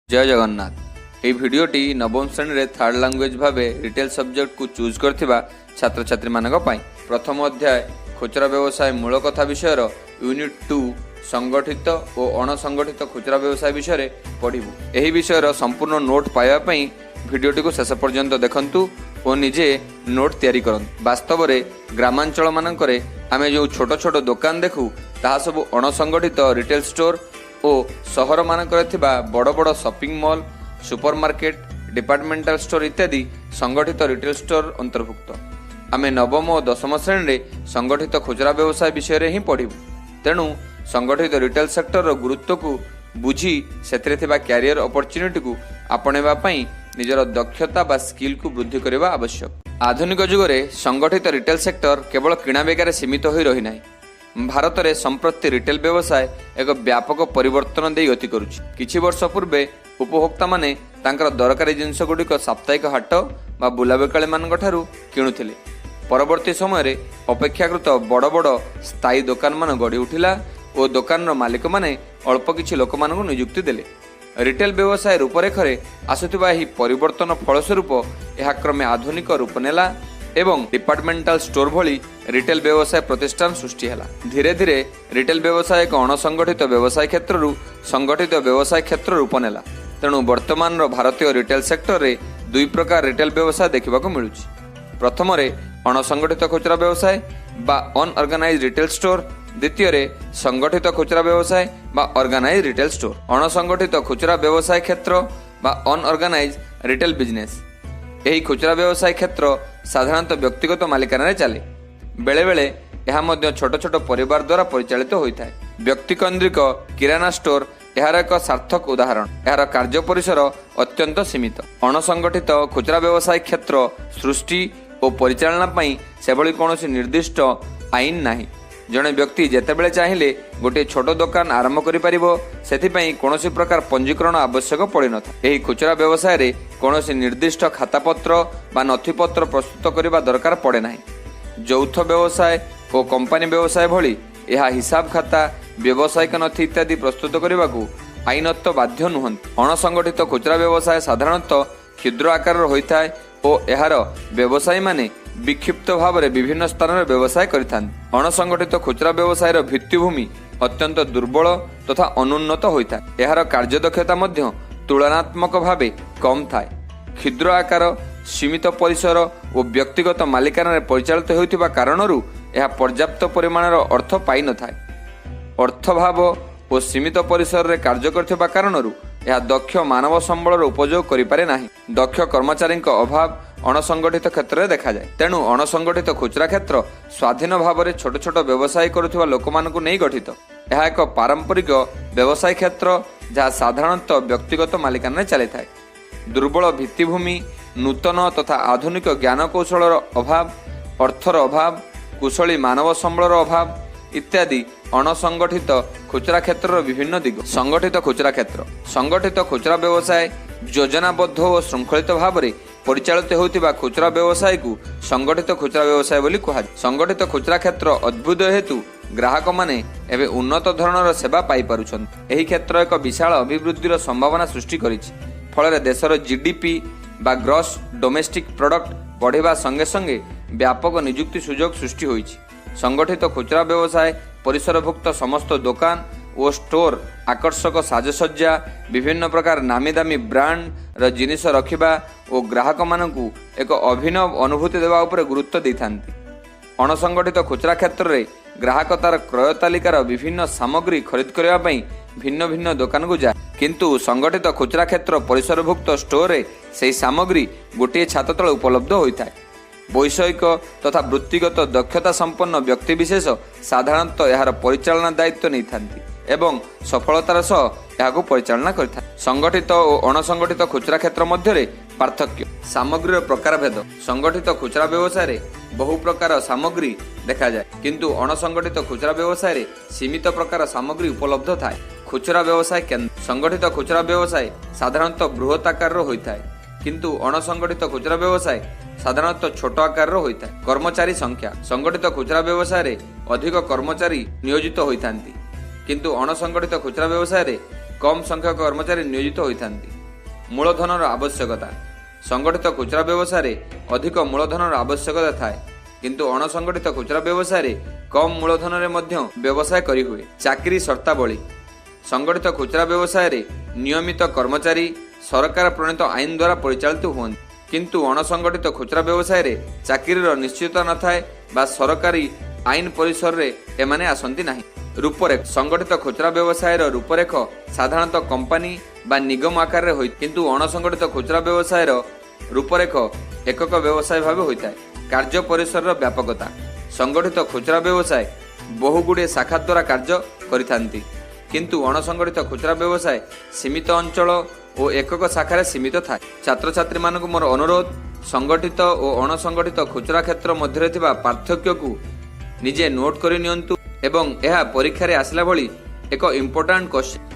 जय जगन्नाथ। ये भिडियोटी नवम श्रेणी रे थर्ड लैंग्वेज भावे रिटेल सब्जेक्ट को चूज करथिबा छात्र छात्री मानक पई प्रथम अध्याय खुचरा व्यवसाय मूल कथा विषय यूनिट 2 संगठित और अणसंगठित खुचरा व्यवसाय विषय रे पढ़िबु। एही विषय संपूर्ण नोट पाइबा पई भिडियोटी को शेष पर्यंत देखंतु और निजे नोट तैयारी करंतु। वास्तव में ग्रामांचल मानकरे आमे जो छोट छोट दुकान देखु ताहा सब अणसंगठित रिटेल स्टोर और सहर मानकरे थिबा बड़ बड़ shopping mall, supermarket, departmental store इत्यादि संगठित रिटेल स्टोर अंतर्भुक्त। आमे नवम और दशम श्रेणी रे संगठित खुचरा व्यवसाय विषय रे ही पढ़िबु। तेणु संगठित रिटेल सेक्टर गुरुत्व को बुझी सेथिरे थिबा कैरियर अपॉर्चुनिटी को आपणेबा पई निजर दक्षता बा स्किल को वृद्धि करबा आवश्यक। आधुनिक युग में संगठित रिटेल सेक्टर केवल किणा बेगार सीमित होई रही नाही। भारत में संप्रति रिटेल व्यवसाय एक व्यापक परिवर्तन दे गति करुछि। किछि वर्ष पूर्वे उपभोक्ता माने तांकर दरकारी जिनिस गुड़िक साप्ताहिक हाट बा बुलाबिकाली मानक ठारू किणुथिले। परवर्ती समय रे अपेक्षाकृत बड़ बड़ स्थायी दुकान मान गढ़ी उठिला और दुकान मालिक माने अल्प किछि लोक मानक नियुक्ति देले। रिटेल व्यवसाय रूपरेखरे आसुथिबा एही परिवर्तन फलस्वरूप यह क्रमे आधुनिक रूप नेला एवं डिपार्टमेंटल स्टोर भली रिटेल व्यवसाय प्रतिष्ठान सृष्टि हैला। धीरे धीरे रिटेल व्यवसाय एक अणसंगठित व्यवसाय क्षेत्र संगठित व्यवसाय क्षेत्र रूप नेला। तेणु वर्तमान भारतीय रिटेल सेक्टर रे दुई प्रकार रिटेल व्यवसाय देखा मिलुछि। प्रथम रे अणसंगठित खुचरा व्यवसाय बा अनऑर्गेनाइज्ड रिटेल स्टोर, द्वितीय रे संगठित खुचरा व्यवसाय बा ऑर्गेनाइज्ड रिटेल स्टोर। अणसंगठित खुचरा व्यवसाय क्षेत्र बा अनऑर्गेनाइज्ड रिटेल बिजनेस यही खुचरा व्यवसाय क्षेत्र साधारणतः व्यक्तिगत मालिकाना चले। बेले बेले यह मध्य छोट छोट परिवार द्वारा परिचालित होता है। व्यक्तिकेन्द्रिक किराना स्टोर यार एक सार्थक उदाहरण। यार कार्य परिसर अत्यंत सीमित। अणसंगठित खुचरा व्यवसाय क्षेत्र सृष्टि और परिचालना पई सेभली कौनसी निर्दिष्ट आईन नाही। जड़े व्यक्ति जेतेबेले चाहिए गोटे छोट दुकान आरंभ करिपारिबो, सेथिपई कौनसी प्रकार पंजीकरण आवश्यक पड़े न था। एही खुचरा व्यवसाय रे कौनसी निर्दिष्ट खातापत्र बा नथिपत्र प्रस्तुत करबा दरकार पड़े नाही। यौथ व्यवसाय और कंपनी व्यवसाय भली यह हिसाब खाता, व्यावसायिक नथि इत्यादि प्रस्तुत करने को आईनत्व बाध्य नुहंती। अणसंगठित खुचरा व्यवसाय साधारणतः क्षुद्र आकार होता है और यार व्यवसायी माने विक्षिप्त भाव में विभिन्न स्थान में व्यवसाय करिथांती। अणसंगठित खुचरा व्यवसायर भित्तिभूमि अत्यंत दुर्बल तथा अनुन्नत होता है। यार कार्यदक्षता मध्य तुलनात्मक भावे कम थाए। क्षुद्र आकार, सीमित परिसर और व्यक्तिगत मालिकाना परिचालित होइथिबा कारणरू यह पर्याप्त परिमाणर अर्थ पाई न थाए। अर्थभाव और सीमित परिसर रे कार्य करथिबा कारणरू यह दक्ष मानव संबल उपयोग करिपारे नाही। दक्ष कर्मचारी अभाव अणसंगठित क्षेत्र में देखा जाए। तेणु अणसंगठित खुचरा क्षेत्र स्वाधीन भाव में छोट छोट व्यवसाय करुथिबा लोकमानकु नै गठित। यह एक पारंपरिक व्यवसाय क्षेत्र जहाँ साधारणतः व्यक्तिगत मालिकाना चली थाए। दुर्बल भित्तिभूमि, नूतन तथा आधुनिक ज्ञान कौशल अभाव, अर्थर अभाव, कुशली मानव संबल अभाव इत्यादि अणसंगठित खुचरा क्षेत्र विभिन्न दिग। संगठित खुचरा क्षेत्र संगठित खुचरा व्यवसाय योजनाबद्ध और श्रृंखलित भाव में परिचालित होतिबा खुचरा व्यवसाय को संगठित खुचरा व्यवसाय बोली कहा। संगठित खुचरा क्षेत्र अद्भुत हेतु ग्राहक माने एवं उन्नत धरणर सेवा पाई पारुछन। एही क्षेत्र एक विशाल अभिवृद्धिर संभावना सृष्टि करिछि। फल देशर जीडीपी बा ग्रॉस डोमेस्टिक प्रोडक्ट बढ़िबा संगे संगे व्यापक नियुक्ति सुजोग सृष्टि होइछि। संगठित खुचरा व्यवसाय परिसरभुक्त समस्त दुकान और स्टोर, आकर्षक साजसज्जा, विभिन्न प्रकार नामी दामी ब्रांड र जिनिस रखिबा और ग्राहक मानकु एक अभिनव अनुभूति देवा उपरे गुरुत्व दैथांती। अणसंगठित खुचरा क्षेत्र रे ग्राहक तार क्रय तालिकार विभिन्न सामग्री खरीद करबा पई भिन्न भिन्न दुकान को जाए, किंतु संगठित खुचरा क्षेत्र परिसरभुक्त स्टोर रे सेही सामग्री गोटे छात तले उपलब्ध होइथाय। वैषयिक तथा वृत्तिगत दक्षता संपन्न व्यक्ति विशेष साधारणतः यार परिचालना दायित्व नहीं थांती एवं सफलतार सह यह परिचालना करिथा। संगठित और अणसंगठित खुचरा क्षेत्र मध्य पार्थक्य सामग्री प्रकार भेद। संगठित खुचरा व्यवसाय रे बहु प्रकार सामग्री देखा जाए, किंतु अणसंगठित खुचरा व्यवसाय रे सीमित प्रकार सामग्री उपलब्ध थाए। खुचरा व्यवसाय केंद्र संगठित खुचरा व्यवसाय साधारणतः बृहत आकार होता है, किंतु अणसंगठित खुचरा व्यवसाय साधारणतः छोट आकार होता है। कर्मचारी संख्या संगठित खुचरा व्यवसाय रे अधिक कर्मचारी नियोजित होइथांती, किंतु अणसंगठित खुचरा व्यवसाय रे कम संख्यक कर्मचारी नियोजित होइथांती। मूलधनर आवश्यकता। संगठित खुचरा व्यवसाय अधिक मूलधनर आवश्यकता थाए किंतु अणसंगठित खुचरा व्यवसाय कम मूलधन व्यवसाय करी हुए। चाकरी शर्तावली। संगठित खुचरा व्यवसाय नियमित कर्मचारी सरकार प्रणीत आईन द्वारा परिचालित हुए किंतु अणसंगठित खुचरा व्यवसाय चाकरीर निश्चित न थाए बा सरकारी आईन परिसर रे एमाने आसंती नाही। रूपरेख। संगठित खुचरा व्यवसाय रूपरेख साधारणतः कंपनी बा निगम आकार होई किंतु अणसंगठित खुचरा व्यवसाय रूपरेख एकक व्यवसाय भाव होता है। कार्य परिसर व्यापकता। संगठित खुचरा व्यवसाय बहुगुड़े शाखा द्वारा कार्य करिथांती किंतु अणसंगठित खुचरा व्यवसाय सीमित अंचल और एकक शाखार सीमित था। छात्र छात्री मानक मोर अनुरोध, संगठित और अणसंगठित खुचरा क्षेत्र मध्य पार्थक्य को निजे नोट करि नियंतु एवं यह परीक्षा रे आसला भली एक इम्पोर्टेंट क्वेश्चन।